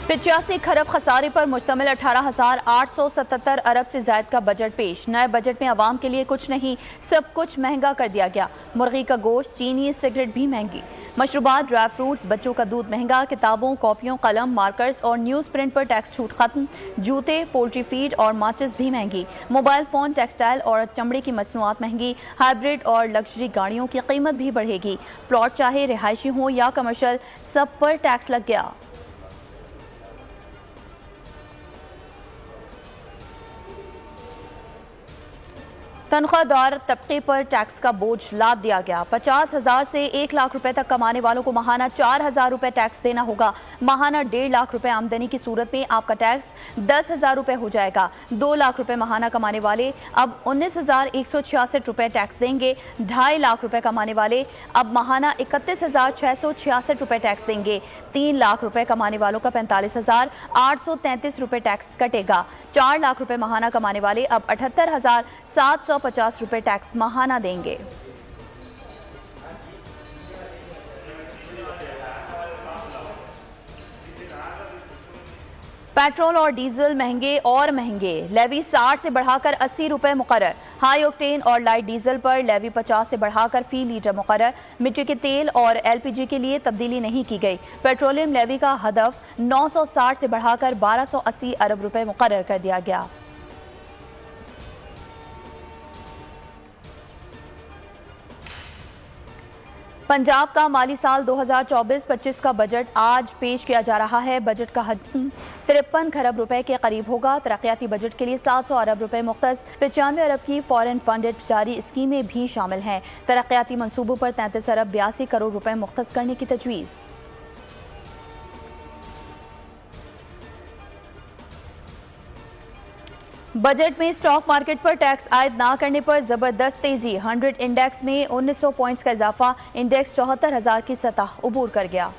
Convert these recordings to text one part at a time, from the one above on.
85 खरब खसारे पर मुश्तमिल 18,877 अरब से ज्यादा का बजट पेश। नए बजट में आवाम के लिए कुछ नहीं, सब कुछ महंगा कर दिया गया। मुर्गी का गोश्त, चीनी, सिगरेट भी महंगी। मशरूबात, ड्राई फ्रूट्स, बच्चों का दूध महंगा। किताबों, कॉपियों, कलम, मार्कर्स और न्यूज़ प्रिंट पर टैक्स छूट खत्म। जूते, पोल्ट्री फीड और माचिस भी महंगी। मोबाइल फोन, टेक्सटाइल और चमड़े की मसनूआत महंगी। हाइब्रिड और लग्जरी गाड़ियों की कीमत भी बढ़ेगी। प्लॉट चाहे रिहायशी हो या कमर्शियल, सब पर टैक्स लग गया। तनख्वाहदार तबके पर टैक्स का बोझ लाद दिया गया। 50,000 से 1 लाख रुपए तक कमाने वालों को माहाना 4,000 रुपए टैक्स देना होगा। माहाना 1.5 लाख रुपए आमदनी की सूरत में आपका टैक्स 10,000 रुपए हो जाएगा। 2 लाख रुपए माहाना कमाने वाले अब 19,166 रुपए टैक्स देंगे। 2.5 लाख रुपए कमाने वाले अब माहाना 31,666 रुपए टैक्स देंगे। 3 लाख रुपए कमाने वालों का 45,833 रुपए टैक्स कटेगा। 4 लाख रुपए माहाना कमाने वाले अब 78,750 रुपए टैक्स माहाना देंगे। पेट्रोल और डीजल महंगे और महंगे। लेवी 60 से बढ़ाकर 80 रुपए मुकर्रर। हाई ऑक्टेन और लाइट डीजल पर लेवी 50 से बढ़ाकर फी लीटर मुकर्रर। मिट्टी के तेल और एलपीजी के लिए तब्दीली नहीं की गई। पेट्रोलियम लेवी का हदफ 960 से बढ़ाकर 1280 अरब रुपए मुकर्रर कर दिया गया। पंजाब का माली साल 2024-25 का बजट आज पेश किया जा रहा है। बजट का हजम 53 खरब रुपए के करीब होगा। तरक्याती बजट के लिए 700 अरब रुपए मुख्तस, 95 अरब की फॉरेन फंडेड जारी स्कीमें भी शामिल हैं। तरक्याती मंसूबों पर 33 अरब 82 करोड़ रुपए मुख्तस करने की तजवीज़। बजट में स्टॉक मार्केट पर टैक्स आयद ना करने पर जबरदस्त तेजी। 100 इंडेक्स में 1900 पॉइंट्स का इजाफा। इंडेक्स 74,000 की सतह उबूर कर गया।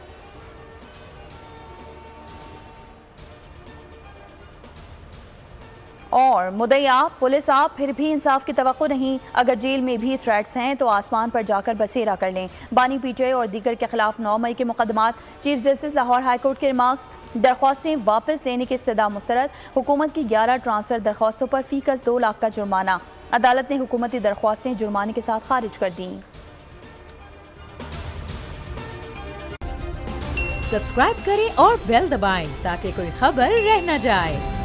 और मुद्दईया पुलिस आप फिर भी इंसाफ की तवक्को नहीं। अगर जेल में भी थ्रेट्स हैं तो आसमान पर जाकर बसेरा कर लें। बानी पीटे और दीगर के खिलाफ 9 मई के मुकदमात। चीफ जस्टिस लाहौर हाईकोर्ट के रिमार्क्स। दरख्वास्तें वापस लेने की इस्तदा मुस्तरद। हुकूमत की 11 ट्रांसफर दरख्वास्तों पर फीकस 2 लाख का जुर्माना। अदालत ने हुकूमती दरख्वास्तें जुर्माने के साथ खारिज कर दी। सब्सक्राइब करें और बेल दबाएं ताकि कोई खबर रह न जाए।